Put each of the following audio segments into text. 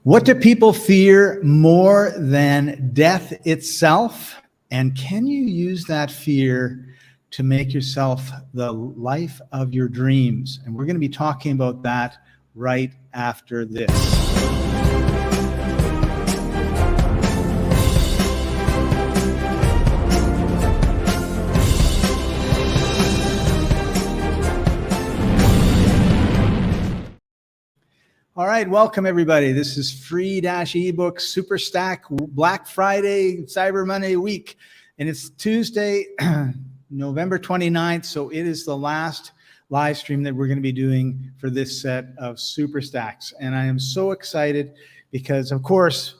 What do people fear more than death itself? And can you use that fear to make yourself the life of your dreams? And we're going to be talking about that right after this. All right, welcome everybody. This is free ebook Superstack Black Friday, Cyber Monday week. And it's Tuesday, November 29th. So it is the last live stream that we're going to be doing for this set of Superstacks. And I am so excited because, of course,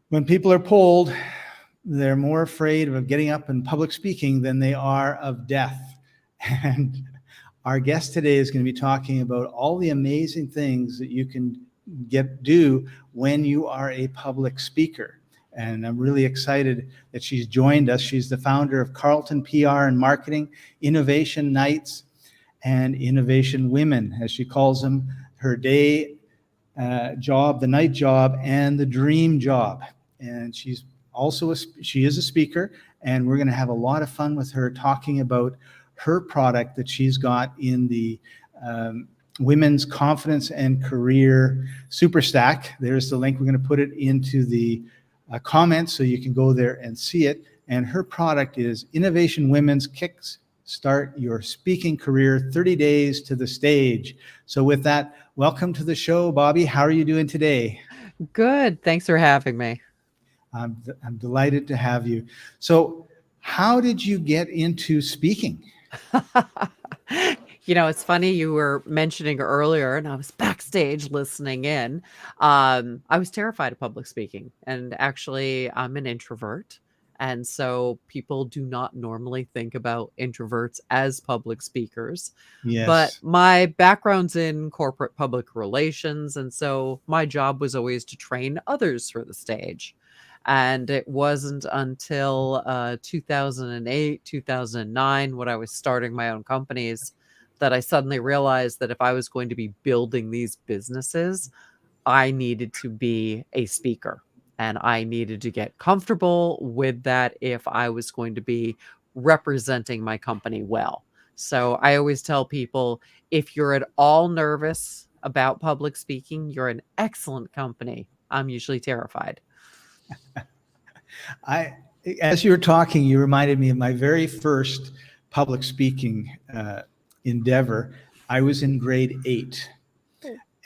when people are polled, they're more afraid of getting up and public speaking than they are of death. And our guest today is going to be talking about all the amazing things that you can do when you are a public speaker. And I'm really excited that she's joined us. She's the founder of Carlton PR and Marketing, Innovation Nights, and Innovation Women, as she calls them, her day job, the night job, and the dream job. And she's also she is a speaker, and we're going to have a lot of fun with her talking about her product that she's got in the Women's Confidence and Career Superstack. There's the link. We're going to put it into the comments so you can go there and see it. And her product is Innovation Women's Kickstart Your Speaking Career 30 Days to the Stage. So with that, welcome to the show, Bobbie. How are you doing today? Good. Thanks for having me. I'm delighted to have you. So how did you get into speaking? You know, it's funny, you were mentioning earlier, and I was backstage listening in. I was terrified of public speaking, and actually I'm an introvert. And so people do not normally think about introverts as public speakers. Yes. But my background's in corporate public relations. And so my job was always to train others for the stage. And it wasn't until 2008, 2009, when I was starting my own companies, that I suddenly realized that if I was going to be building these businesses, I needed to be a speaker. And I needed to get comfortable with that if I was going to be representing my company well. So I always tell people, if you're at all nervous about public speaking, you're an excellent company. I'm usually terrified. As you were talking, you reminded me of my very first public speaking endeavor. I was in grade 8,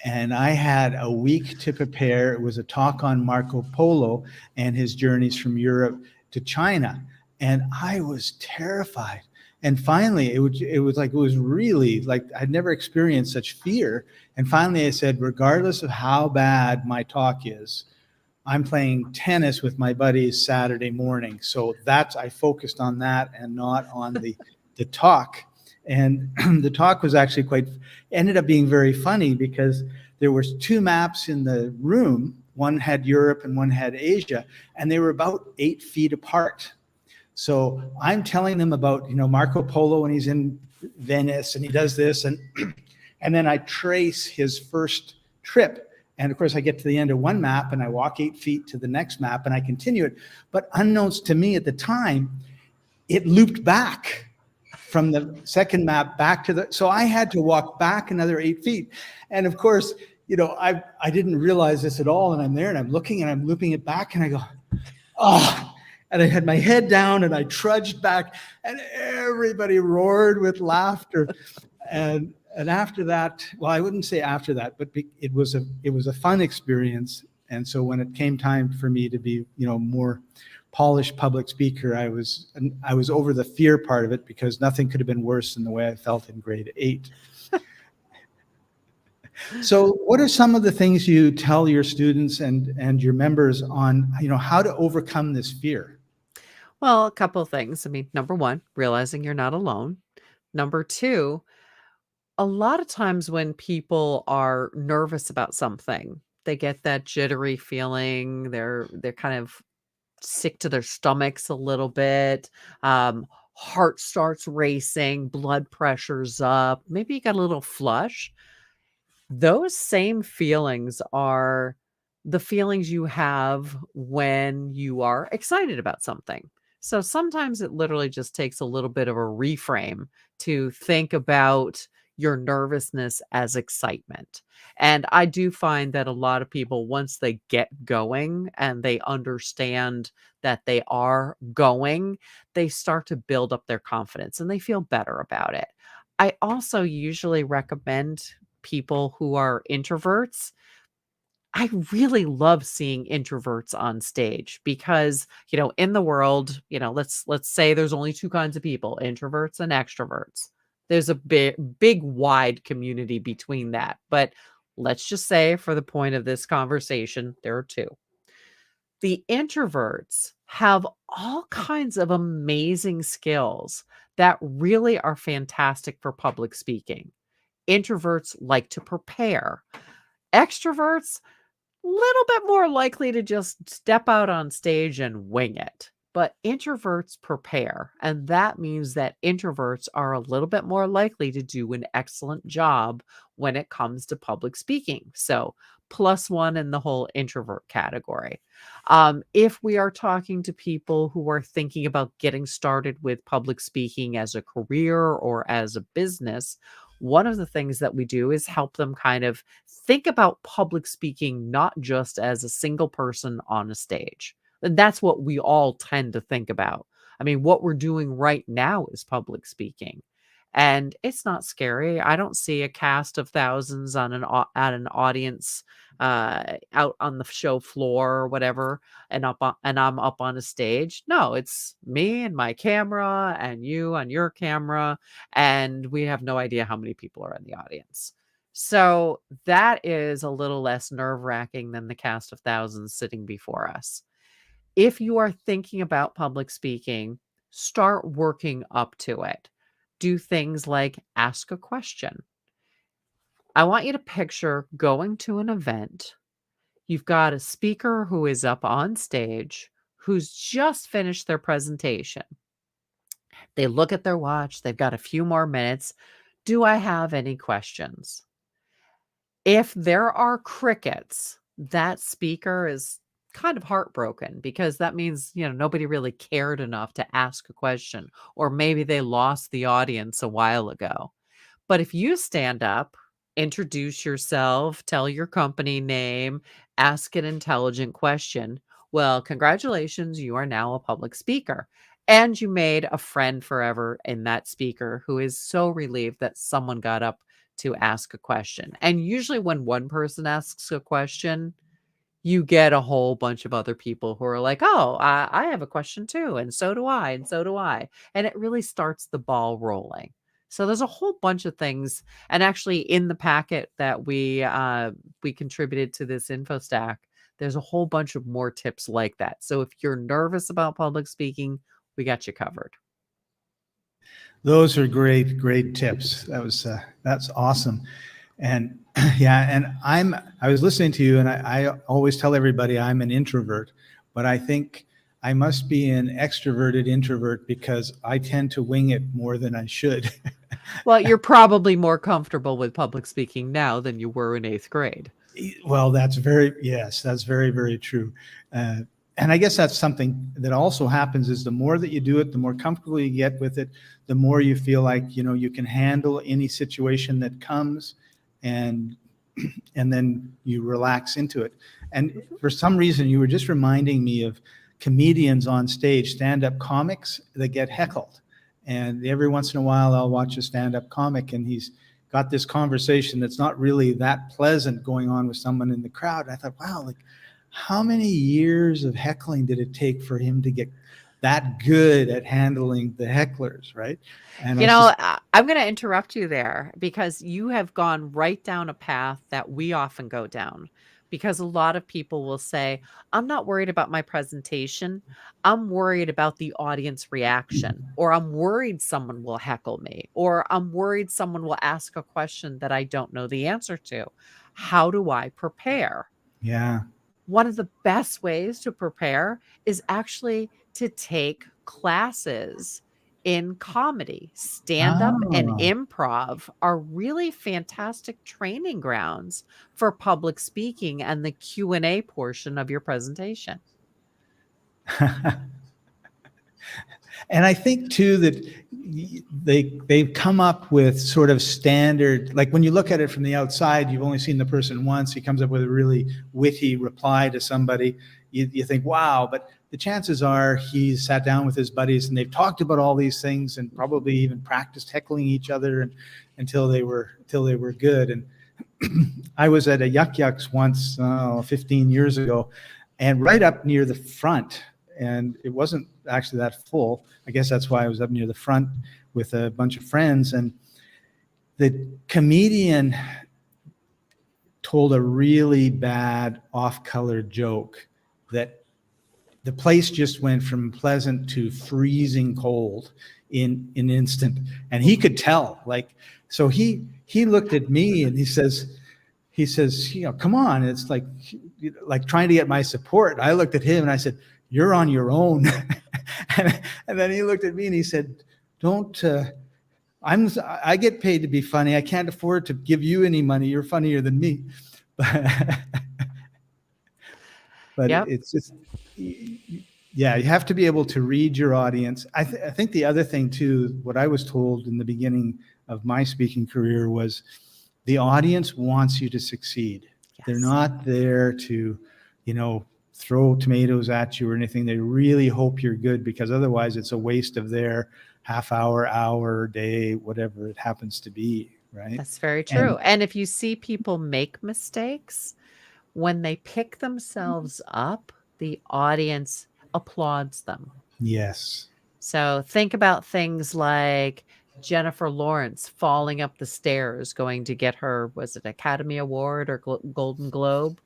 and I had a week to prepare. It was a talk on Marco Polo and his journeys from Europe to China, and I was terrified. And finally, it was really like I'd never experienced such fear. And finally, I said, regardless of how bad my talk is, I'm playing tennis with my buddies Saturday morning. So I focused on that and not on the talk. And the talk was actually ended up being very funny because there was 2 maps in the room. One had Europe and one had Asia, and they were about 8 feet apart. So I'm telling them about, Marco Polo, and he's in Venice and he does this. And then I trace his first trip. And of course, I get to the end of one map and I walk 8 feet to the next map and I continue it. But unknowns to me at the time, it looped back from the second map back to so I had to walk back another 8 feet. And of course, I didn't realize this at all. And I'm there and I'm looking and I'm looping it back and I go, oh, and I had my head down and I trudged back and everybody roared with laughter. And after that, well, I wouldn't say after that, but it was a fun experience. And so when it came time for me to be, more polished public speaker, I was over the fear part of it because nothing could have been worse than the way I felt in grade 8. So what are some of the things you tell your students and your members on, how to overcome this fear? Well, a couple of things. I mean, number one, realizing you're not alone. Number two, a lot of times when people are nervous about something, they get that jittery feeling. They're kind of sick to their stomachs a little bit. Heart starts racing, blood pressure's up. Maybe you got a little flush. Those same feelings are the feelings you have when you are excited about something. So sometimes it literally just takes a little bit of a reframe to think about your nervousness as excitement. And I do find that a lot of people, once they get going and they understand that they are going, they start to build up their confidence and they feel better about it. I also usually recommend people who are introverts. I really love seeing introverts on stage because, in the world, let's say there's only two kinds of people, introverts and extroverts. There's a big wide community between that. But let's just say for the point of this conversation, there are two. The introverts have all kinds of amazing skills that really are fantastic for public speaking. Introverts like to prepare. Extroverts, little bit more likely to just step out on stage and wing it. But introverts prepare, and that means that introverts are a little bit more likely to do an excellent job when it comes to public speaking. So, plus one in the whole introvert category. If we are talking to people who are thinking about getting started with public speaking as a career or as a business, one of the things that we do is help them kind of think about public speaking not just as a single person on a stage. And that's what we all tend to think about. I mean, what we're doing right now is public speaking. And it's not scary. I don't see a cast of thousands on at an audience out on the show floor or whatever, and I'm up on a stage. No, it's me and my camera and you on your camera, and we have no idea how many people are in the audience. So that is a little less nerve-wracking than the cast of thousands sitting before us. If you are thinking about public speaking, start working up to it. Do things like ask a question. I want you to picture going to an event. You've got a speaker who is up on stage who's just finished their presentation. They look at their watch, they've got a few more minutes. Do I have any questions? If there are crickets, that speaker is kind of heartbroken because that means, nobody really cared enough to ask a question, or maybe they lost the audience a while ago. But if you stand up, introduce yourself, tell your company name, ask an intelligent question, well, congratulations, you are now a public speaker. And you made a friend forever in that speaker who is so relieved that someone got up to ask a question. And usually, when one person asks a question, you get a whole bunch of other people who are like, oh, I have a question too. And so do I. And so do I. And it really starts the ball rolling. So there's a whole bunch of things. And actually, in the packet that we contributed to this info stack, there's a whole bunch of more tips like that. So if you're nervous about public speaking, we got you covered. Those are great tips. That's awesome. And yeah, and I was listening to you, and I always tell everybody I'm an introvert, but I think I must be an extroverted introvert because I tend to wing it more than I should. Well, you're probably more comfortable with public speaking now than you were in 8th grade. Well, that's very true. And I guess that's something that also happens is the more that you do it, the more comfortable you get with it, the more you feel like, you can handle any situation that comes, and then you relax into it. And for some reason, you were just reminding me of comedians on stage, stand-up comics that get heckled. And every once in a while, I'll watch a stand-up comic, and he's got this conversation that's not really that pleasant going on with someone in the crowd. And I thought, wow, like, how many years of heckling did it take for him to get that good at handling the hecklers, right? And I'm going to interrupt you there because you have gone right down a path that we often go down. Because a lot of people will say, I'm not worried about my presentation. I'm worried about the audience reaction, or I'm worried someone will heckle me, or I'm worried someone will ask a question that I don't know the answer to. How do I prepare? yeah, One of the best ways to prepare is actually to take classes in comedy. Stand up and Oh. improv are really fantastic training grounds for public speaking and the Q&A portion of your presentation. And I think too that they've come up with sort of standard, like when you look at it from the outside, you've only seen the person once, he comes up with a really witty reply to somebody, you think, wow, but the chances are he's sat down with his buddies and they've talked about all these things and probably even practiced heckling each other until they were good. And I was at a Yuck Yucks once, 15 years ago, and right up near the front, and it wasn't actually that full. I guess that's why I was up near the front with a bunch of friends. And the comedian told a really bad off-color joke that the place just went from pleasant to freezing cold in an instant. And he could tell, like, so he looked at me and he says, you know, come on. It's like trying to get my support. I looked at him and I said, you're on your own. and then he looked at me and he said, don't, I get paid to be funny. I can't afford to give you any money. You're funnier than me. But Yep. it's just, yeah, you have to be able to read your audience. I think the other thing too, what I was told in the beginning of my speaking career was the audience wants you to succeed. Yes. They're not there to, you know, throw tomatoes at you or anything. They really hope you're good, because otherwise it's a waste of their half hour, day, whatever it happens to be, right? That's very true. And if you see people make mistakes, when they pick themselves up, the audience applauds them. Yes. So think about things like Jennifer Lawrence falling up the stairs going to get her, was it Academy Award or Golden Globe?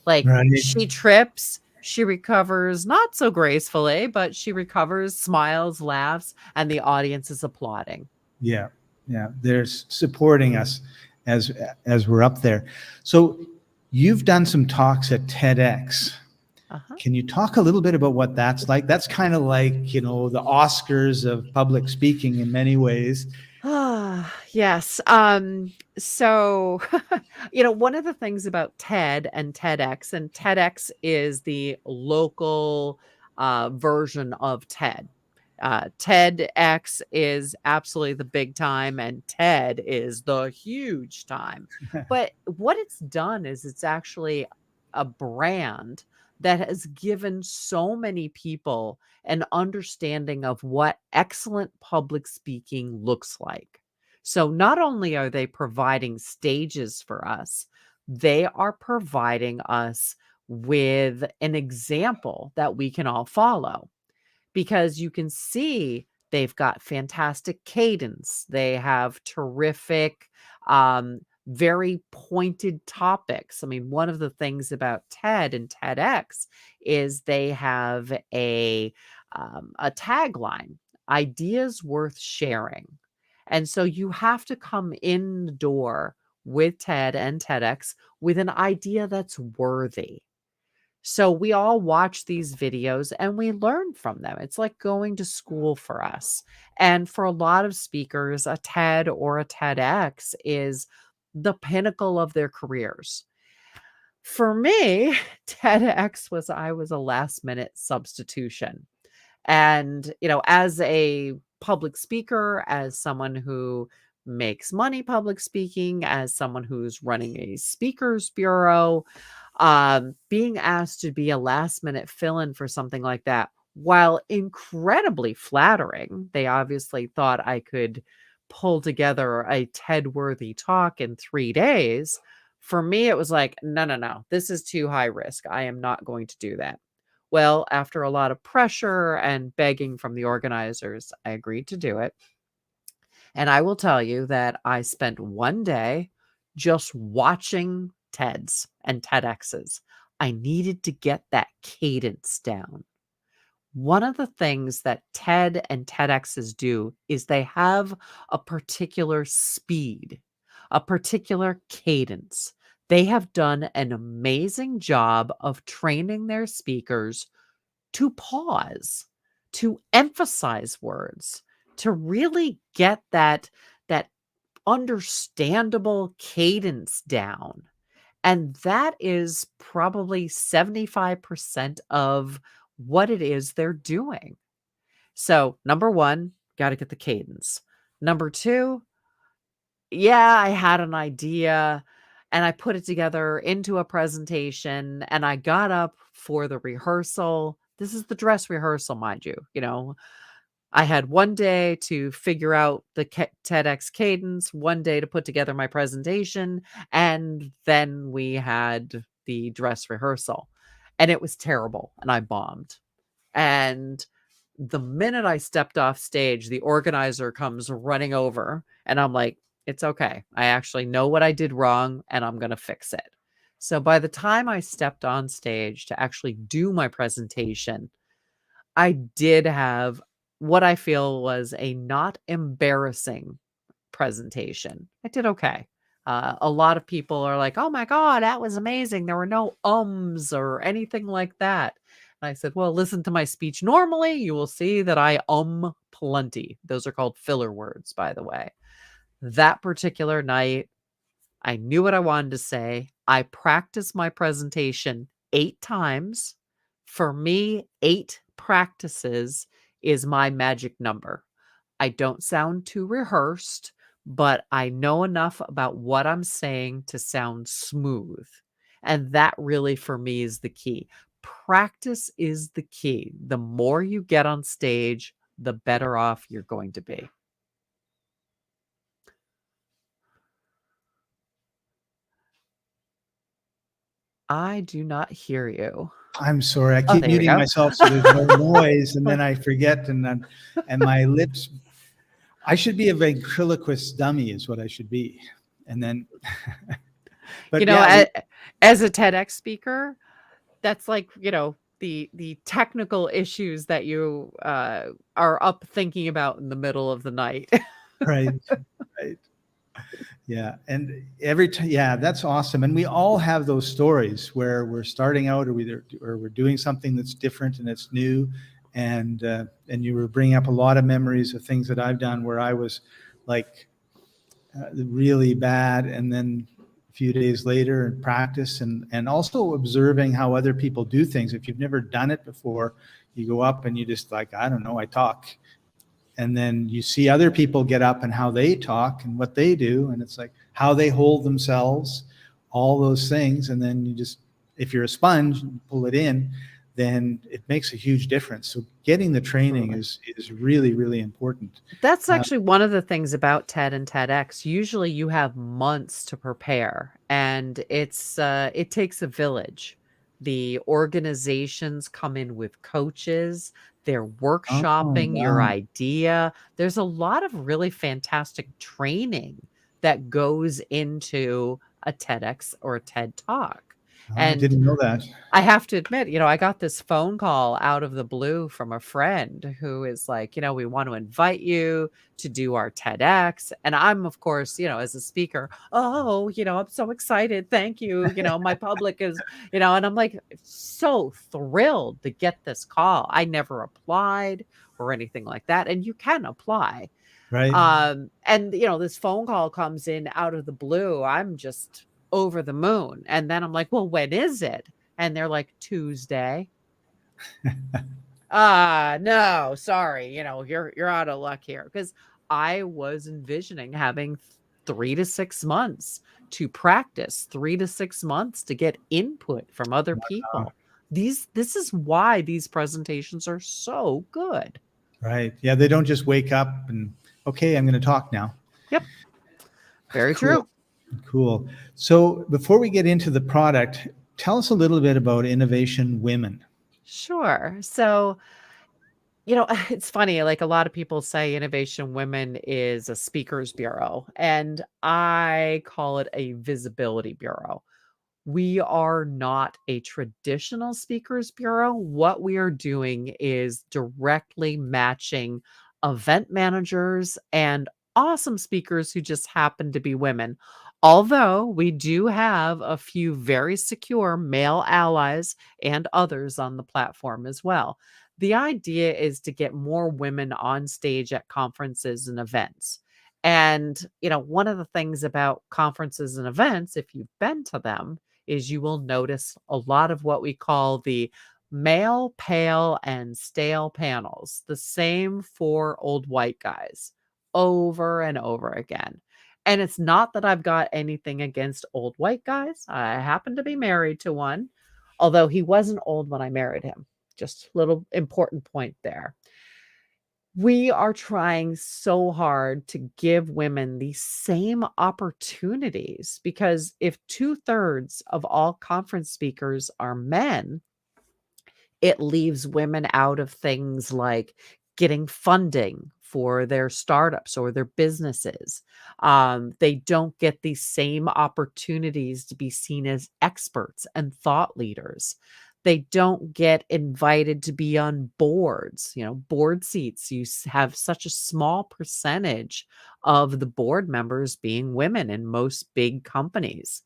Like, Right. she trips, she recovers, not so gracefully, but she recovers, smiles, laughs, and the audience is applauding. Yeah. Yeah. They're supporting us as we're up there. So you've done some talks at TEDx. Can you talk a little bit about what that's like? That's kind of like, you know, the Oscars of public speaking in many ways. Yes. So, you know, one of the things about TED and TEDx is the local version of TED. TEDx is absolutely the big time, and TED is the huge time. But what it's done is it's actually a brand that has given so many people an understanding of what excellent public speaking looks like. So not only are they providing stages for us, they are providing us with an example that we can all follow, because you can see they've got fantastic cadence. They have terrific, very pointed topics. I mean, one of the things about TED and TEDx is they have a tagline: ideas worth sharing. And so you have to come in the door with TED and TEDx with an idea that's worthy. So we all watch these videos and we learn from them. It's like going to school for us. And for a lot of speakers, a TED or a TEDx is the pinnacle of their careers. For me, I was a last minute substitution. And, you know, as a public speaker, as someone who makes money public speaking, as someone who's running a speakers bureau, being asked to be a last minute fill in for something like that, while incredibly flattering, they obviously thought I could pull together a TED worthy talk in 3 days. For me, it was like, no, this is too high risk. I am not going to do that. Well, after a lot of pressure and begging from the organizers, I agreed to do it. And I will tell you that I spent one day just watching TEDs and TEDx's. I needed to get that cadence down. One of the things that TED and TEDx's do is they have a particular speed, a particular cadence. They have done an amazing job of training their speakers to pause, to emphasize words, to really get that understandable cadence down. And that is probably 75% of what it is they're doing. So, number 1, got to get the cadence. Number 2, yeah, I had an idea and I put it together into a presentation and I got up for the rehearsal. This is the dress rehearsal, mind you. I had one day to figure out the TEDx cadence, one day to put together my presentation, and then we had the dress rehearsal. And it was terrible, and I bombed. And the minute I stepped off stage, the organizer comes running over, and I'm like, it's okay. I actually know what I did wrong, and I'm going to fix it. So by the time I stepped on stage to actually do my presentation, I did have what I feel was a not embarrassing presentation. I did okay. A lot of people are like, "Oh my god, that was amazing. There were no ums or anything like that." And I said, "Well, listen to my speech normally. You will see that I plenty." Those are called filler words, by the way. That particular night, I knew what I wanted to say. I practiced my presentation 8 times. For me, 8 practices is my magic number. I don't sound too rehearsed, but I know enough about what I'm saying to sound smooth. And that really, for me, is the key. Practice is the key. The more you get on stage, the better off you're going to be. I do not hear you. I'm sorry. I Oh, keep there we muting go. myself so there's no noise, and then I forget, and my lips. I should be a ventriloquist dummy, is what I should be, and then. But yeah, as a TEDx speaker, that's like, the technical issues that you are up thinking about in the middle of the night. right, right. Yeah, and every time, yeah, that's awesome. And we all have those stories where we're starting out, or we're doing something that's different and it's new, and you were bringing up a lot of memories of things that I've done where I was like really bad, and then a few days later in practice, and also observing how other people do things. If you've never done it before, you go up and you just like, I don't know, I talk. And then you see other people get up and how they talk and what they do. And it's like how they hold themselves, all those things. And then you just, if you're a sponge, you pull it in, then it makes a huge difference. So getting the training is really, really important. That's actually one of the things about TED and TEDx. Usually you have months to prepare, and it takes a village. The organizations come in with coaches. They're workshopping your Wow. idea. There's a lot of really fantastic training that goes into a TEDx or a TED Talk. I And didn't know that. I have to admit, I got this phone call out of the blue from a friend who is like, we want to invite you to do our TEDx. And I'm, of course, as a speaker, oh, I'm so excited. Thank you. My public is, and I'm like so thrilled to get this call. I never applied or anything like that. And you can apply. Right. And this phone call comes in out of the blue. I'm just over the moon. And then I'm like, well, when is it? And they're like, Tuesday. No, sorry. You're out of luck here. Because I was envisioning having 3 to 6 months to practice, 3 to 6 months to get input from other people. This is why these presentations are so good. Right. Yeah. They don't just wake up and, okay, I'm going to talk now. Yep. Very true. Cool. So before we get into the product, tell us a little bit about Innovation Women. Sure. So, it's funny, like a lot of people say Innovation Women is a speakers bureau, and I call it a visibility bureau. We are not a traditional speakers bureau. What we are doing is directly matching event managers and awesome speakers who just happen to be women. Although we do have a few very secure male allies and others on the platform as well. The idea is to get more women on stage at conferences and events. And, one of the things about conferences and events, if you've been to them, is you will notice a lot of what we call the male, pale, and stale panels, the same for old white guys over and over again. And it's not that I've got anything against old white guys. I happen to be married to one, although he wasn't old when I married him. Just little important point there. We are trying so hard to give women the same opportunities because if 2/3 of all conference speakers are men, it leaves women out of things like getting funding for their startups or their businesses. They don't get the same opportunities to be seen as experts and thought leaders. They don't get invited to be on boards, board seats. Have such a small percentage of the board members being women in most big companies.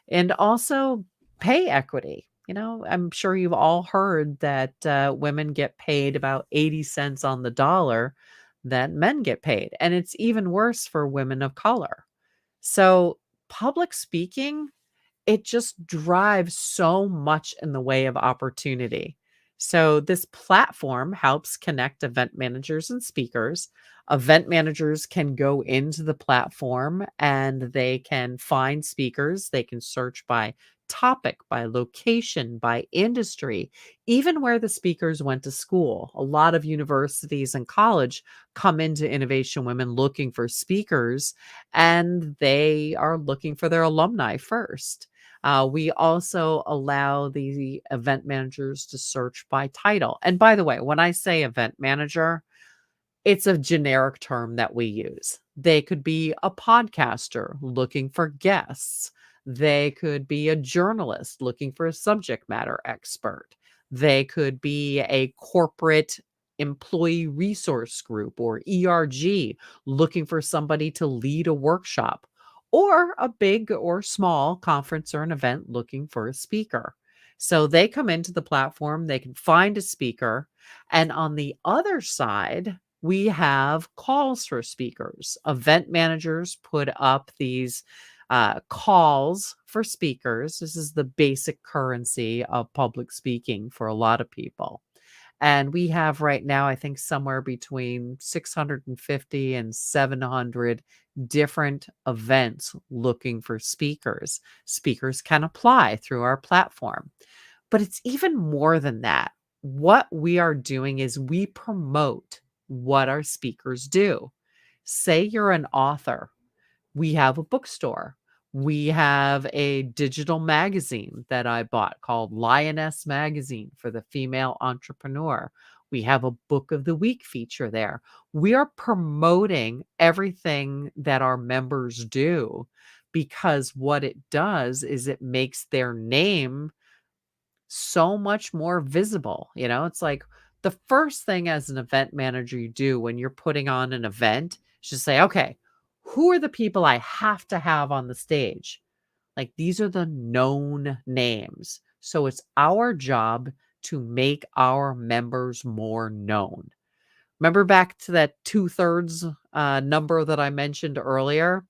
And also pay equity. I'm sure you've all heard that women get paid about 80 cents on the dollar that men get paid. And it's even worse for women of color. So, public speaking, it just drives so much in the way of opportunity. So, this platform helps connect event managers and speakers. Event managers can go into the platform and they can find speakers. They can search by topic, by location, by industry, even where the speakers went to school. A lot of universities and college come into Innovation Women looking for speakers, and they are looking for their alumni first. We also allow the event managers to search by title. And by the way, when I say event manager, it's a generic term that we use. They could be a podcaster looking for guests. They could be a journalist looking for a subject matter expert. They could be a corporate employee resource group or ERG looking for somebody to lead a workshop, or a big or small conference or an event looking for a speaker. So they come into the platform, they can find a speaker, and on the other side, we have calls for speakers. Event managers put up these calls for speakers. This is the basic currency of public speaking for a lot of people. And we have right now, I think, somewhere between 650 and 700 different events looking for speakers. Speakers can apply through our platform. But it's even more than that. What we are doing is we promote what our speakers do. Say you're an author. We have a bookstore. We have a digital magazine that I bought called Lioness Magazine for the female entrepreneur. We have a book of the week feature there. We are promoting everything that our members do because what it does is it makes their name so much more visible. It's like the first thing as an event manager you do when you're putting on an event is just say, okay, who are the people I have to have on the stage? Like these are the known names. So it's our job to make our members more known. Remember back to that 2/3 number that I mentioned earlier?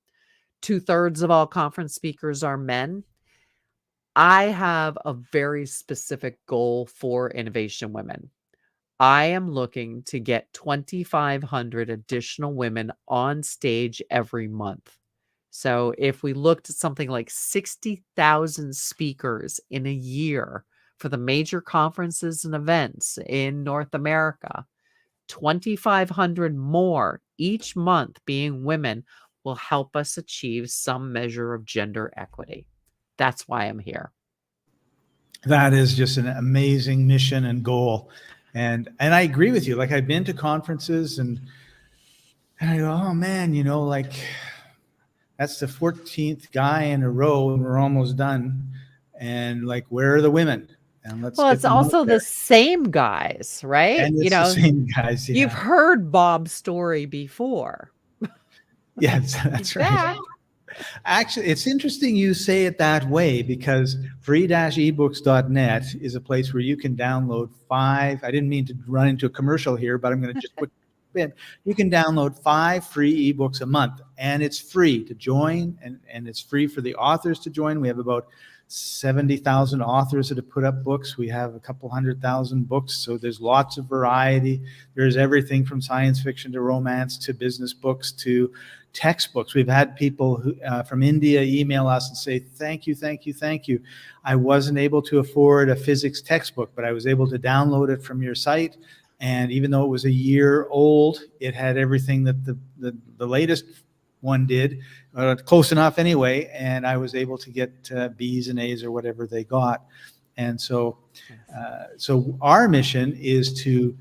2/3 of all conference speakers are men. I have a very specific goal for Innovation Women. I am looking to get 2,500 additional women on stage every month. So if we looked at something like 60,000 speakers in a year for the major conferences and events in North America, 2,500 more each month being women will help us achieve some measure of gender equity. That's why I'm here. That is just an amazing mission and goal. And I agree with you. Like I've been to conferences and I go, oh man, like that's the 14th guy in a row and we're almost done. And like, where are the women? And let's Well, get it's them also out there. the same guys, right? And it's the same guys. Yeah. You've heard Bob's story before. Yes, that's He's right. back. Actually, it's interesting you say it that way because free-ebooks.net is a place where you can download I didn't mean to run into a commercial here, but I'm going to just quick bit. You can download 5 free ebooks a month, and it's free to join, and it's free for the authors to join. We have about 70,000 authors that have put up books. We have a couple 100,000 books, so there's lots of variety. There's everything from science fiction to romance to business books to textbooks. We've had people who, from India email us and say, thank you, thank you, thank you. I wasn't able to afford a physics textbook, but I was able to download it from your site. And even though it was a year old, it had everything that the latest one did, close enough anyway, and I was able to get B's and A's or whatever they got. And so, so our mission is to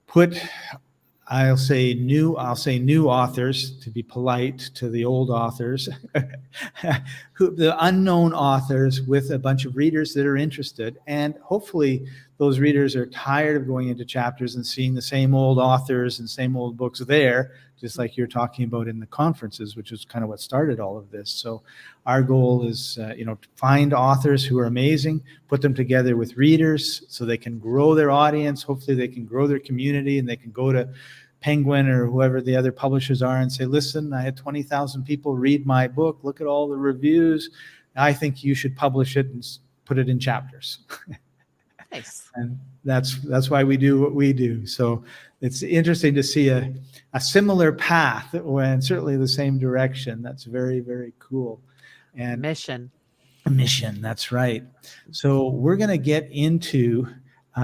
put, I'll say new authors, to be polite to the old authors, the unknown authors, with a bunch of readers that are interested. And hopefully those readers are tired of going into chapters and seeing the same old authors and same old books there, just like you're talking about in the conferences, which is kind of what started all of this. So our goal is, to find authors who are amazing, put them together with readers so they can grow their audience. Hopefully they can grow their community, and they can go to Penguin or whoever the other publishers are and say, listen, I had 20,000 people read my book. Look at all the reviews. I think you should publish it and put it in chapters. Nice. And that's why we do what we do. So it's interesting to see a similar path, and certainly the same direction. That's very, very cool. And Mission. That's right. So we're going to get into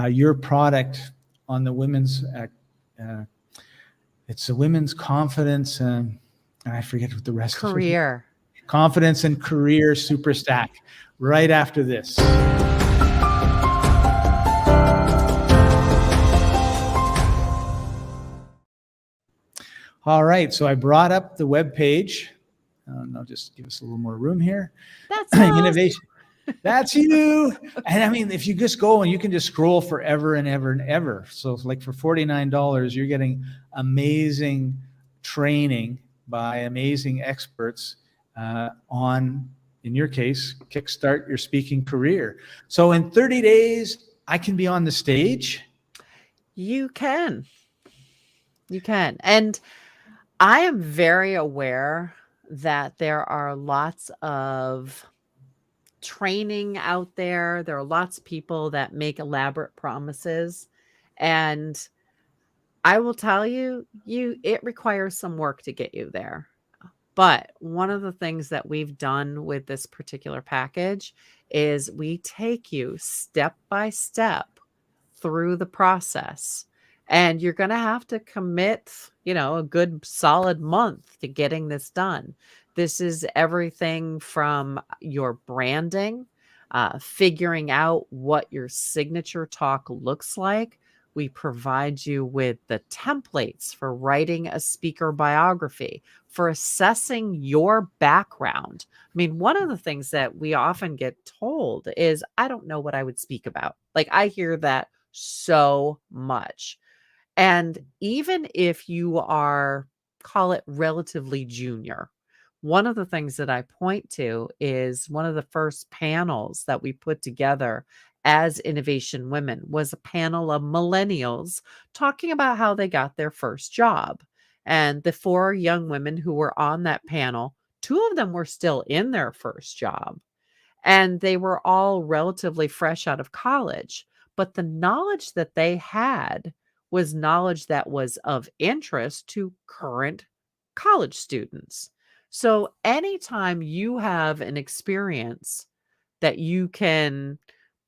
your product on the women's, it's a women's confidence, and I forget what the rest is. Career. Confidence and career super stack right after this. All right, so I brought up the web page. I'll just give us a little more room here. That's us. Innovation. That's you. And I mean, if you just go and you can just scroll forever and ever and ever. So like for $49, you're getting amazing training by amazing experts on, in your case, Kickstart Your Speaking Career. So in 30 days, I can be on the stage. You can. You can. And I am very aware that there are lots of training out there. There are lots of people that make elaborate promises. And I will tell you, it requires some work to get you there. But one of the things that we've done with this particular package is we take you step by step through the process. And you're going to have to commit, a good solid month to getting this done. This is everything from your branding, figuring out what your signature talk looks like. We provide you with the templates for writing a speaker biography, for assessing your background. I mean, one of the things that we often get told is, I don't know what I would speak about. Like, I hear that so much. And even if you are, call it relatively junior, one of the things that I point to is one of the first panels that we put together as Innovation Women was a panel of millennials talking about how they got their first job. And the 4 young women who were on that panel, 2 of them were still in their first job. And they were all relatively fresh out of college. But the knowledge that they had was knowledge that was of interest to current college students. So anytime you have an experience that you can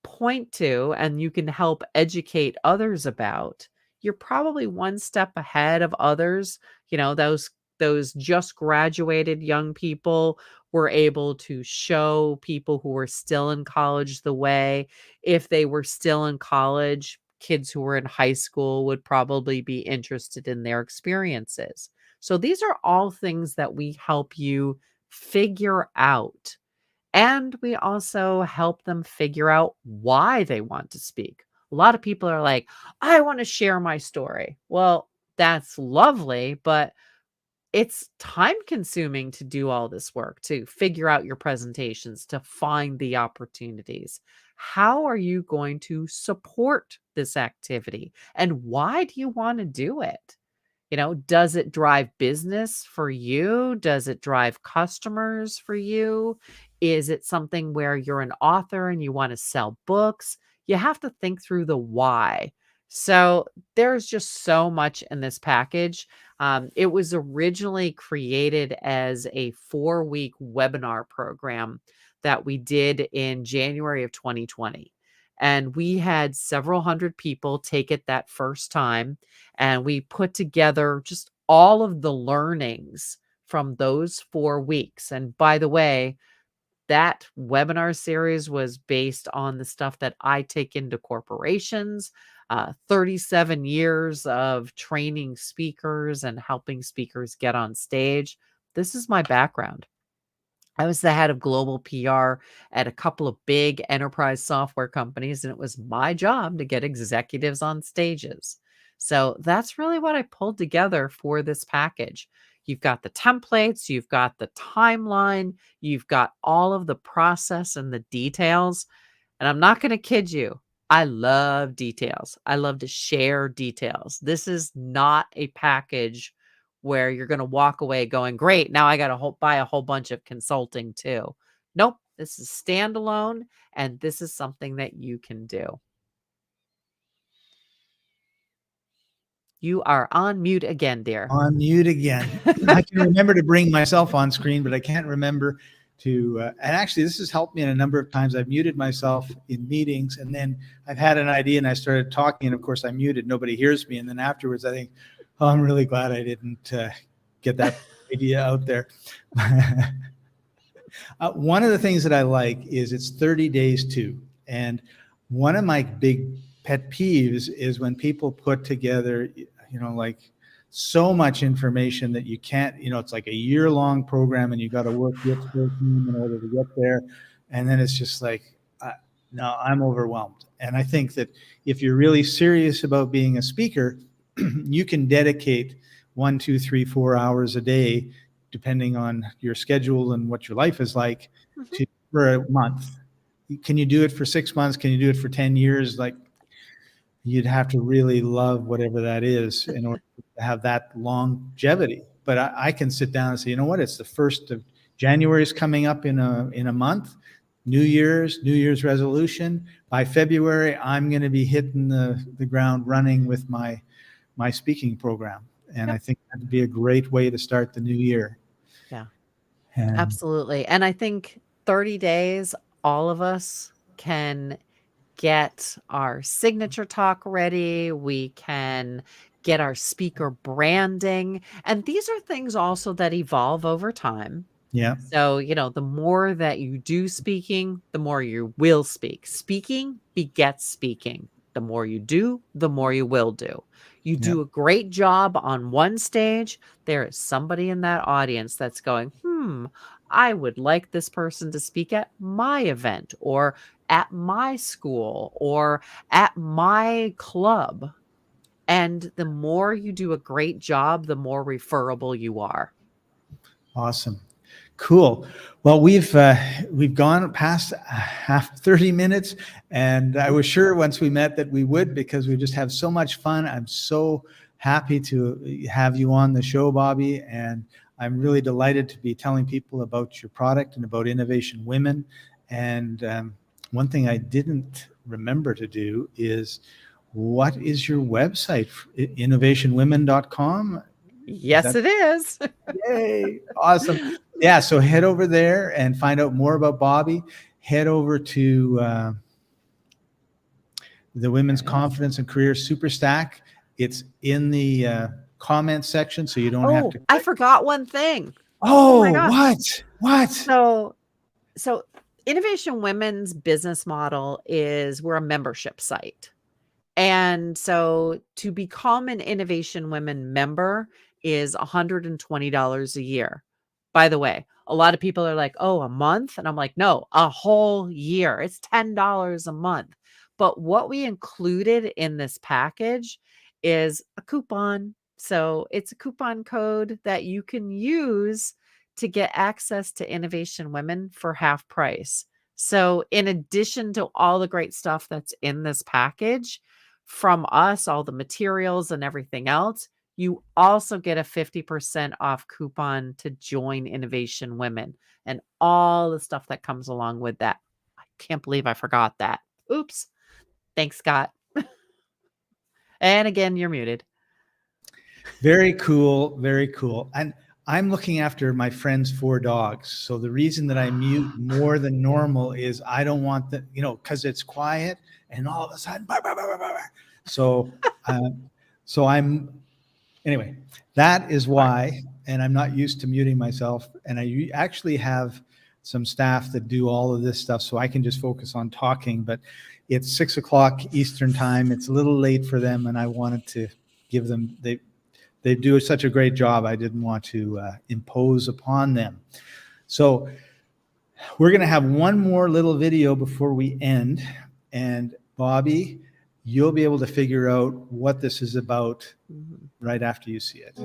point to and you can help educate others about, you're probably one step ahead of others. Those just graduated young people were able to show people who were still in college the way. If they were still in college, kids who were in high school would probably be interested in their experiences. So these are all things that we help you figure out. And we also help them figure out why they want to speak. A lot of people are like, I want to share my story. Well, that's lovely, but it's time consuming to do all this work, to figure out your presentations, to find the opportunities. How are you going to support this activity? And why do you want to do it? Does it drive business for you? Does it drive customers for you? Is it something where you're an author and you want to sell books? You have to think through the why. So there's just so much in this package. It was originally created as a 4-week webinar program that we did in January of 2020. And we had several hundred people take it that first time. And we put together just all of the learnings from those 4 weeks. And by the way, that webinar series was based on the stuff that I take into corporations, 37 years of training speakers and helping speakers get on stage. This is my background. I was the head of global PR at a couple of big enterprise software companies, and it was my job to get executives on stages. So that's really what I pulled together for this package. You've got the templates, you've got the timeline, you've got all of the process and the details. And I'm not going to kid you. I love details. I love to share details. This is not a package where you're going to walk away going, great, now I got to buy a whole bunch of consulting too. Nope, this is standalone, and this is something that you can do. You are on mute again, dear. On mute again. I can remember to bring myself on screen, but I can't remember to, and actually this has helped me in a number of times. I've muted myself in meetings, and then I've had an idea and I started talking, and of course I'm muted, nobody hears me. And then afterwards I think, oh, I'm really glad I didn't get that idea out there. One of the things that I like is it's 30 days too. And one of my big pet peeves is when people put together, like so much information that you can't, it's like a year-long program and you got to work with their team in order to get there. And then it's just like, no, I'm overwhelmed. And I think that if you're really serious about being a speaker, you can dedicate 1, 2, 3, 4 hours a day, depending on your schedule and what your life is like, for a month. Can you do it for 6 months? Can you do it for 10 years? Like, you'd have to really love whatever that is in order to have that longevity. But I can sit down and say, you know what? It's the 1st of January is coming up in a month. New Year's resolution. By February, I'm going to be hitting the ground running with my speaking program. And I think that'd be a great way to start the new year. Yeah, And absolutely. And I think 30 days, all of us can get our signature talk ready. We can get our speaker branding. And these are things also that evolve over time. yeah, So, the more that you do speaking, the more you will speak. Speaking begets speaking. The more you do, the more you will do. You do a great job on one stage, there is somebody in that audience that's going, I would like this person to speak at my event or at my school or at my club. And the more you do a great job, the more referable you are. awesome. Cool. Well, we've gone past 30 minutes, and I was sure once we met that we would, because we just have so much fun. I'm so happy to have you on the show, Bobbie, and I'm really delighted to be telling people about your product and about Innovation Women. And one thing I didn't remember to do is, what is your website? Innovationwomen.com? Yes, it is. Yay. Awesome. Yeah. So head over there and find out more about Bobbie. Head over to the Women's Confidence and Career Super Stack. It's in the comment section, so you don't have to. I forgot one thing. Oh, my gosh. what? So Innovation Women's business model is we're a membership site. And so to become an Innovation Women member is $120 a year. By the way, a lot of people are like, oh, a month? And I'm like, no, a whole year. It's $10 a month. But what we included in this package is a coupon, So it's a coupon code that you can use to get access to Innovation Women for half price. So in addition to all the great stuff that's in this package from us, all the materials and everything else, you also get a 50% off coupon to join Innovation Women and all the stuff that comes along with that. I can't believe I forgot that. Oops. Thanks, Scott. And again, you're muted. Very cool. Very cool. And I'm looking after my friend's 4 dogs. So the reason that I mute more than normal is I don't want the, because it's quiet and all of a sudden, bah, bah, bah, bah, bah. So, anyway, that is why, and I'm not used to muting myself. And I actually have some staff that do all of this stuff, so I can just focus on talking, but it's 6 o'clock Eastern time. It's a little late for them. And I wanted to give them, they do such a great job. I didn't want to impose upon them. So we're going to have one more little video before we end. And Bobbie, you'll be able to figure out what this is about right after you see it.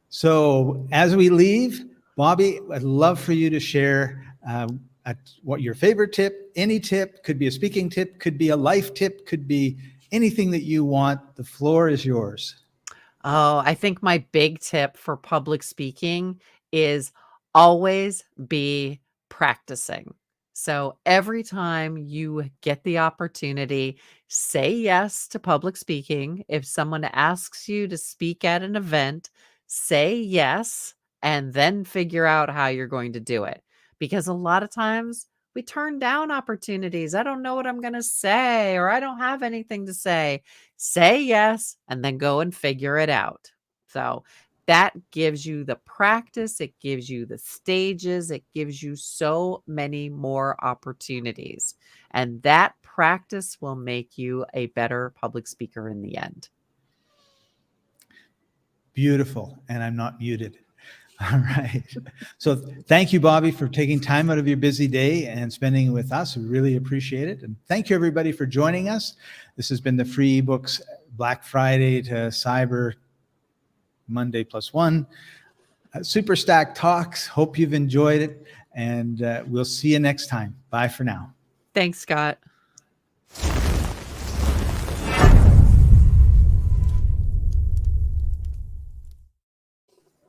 So as we leave, Bobbie, I'd love for you to share what your favorite tip, any tip, could be a speaking tip, could be a life tip, could be anything that you want. The floor is yours. Oh, I think my big tip for public speaking is always be practicing. So every time you get the opportunity, say yes to public speaking. If someone asks you to speak at an event, say yes, and then figure out how you're going to do it. Because a lot of times we turn down opportunities. I don't know what I'm going to say, or I don't have anything to say. Say yes, and then go and figure it out. So that gives you the practice. It gives you the stages. It gives you so many more opportunities. And that practice will make you a better public speaker in the end. Beautiful. And I'm not muted. All right. So thank you, Bobbie, for taking time out of your busy day and spending it with us. We really appreciate it. And thank you, everybody, for joining us. This has been the Free eBooks Black Friday to Cyber Monday +1 Super Stack Talks. Hope you've enjoyed it. And we'll see you next time. Bye for now. Thanks, Scott.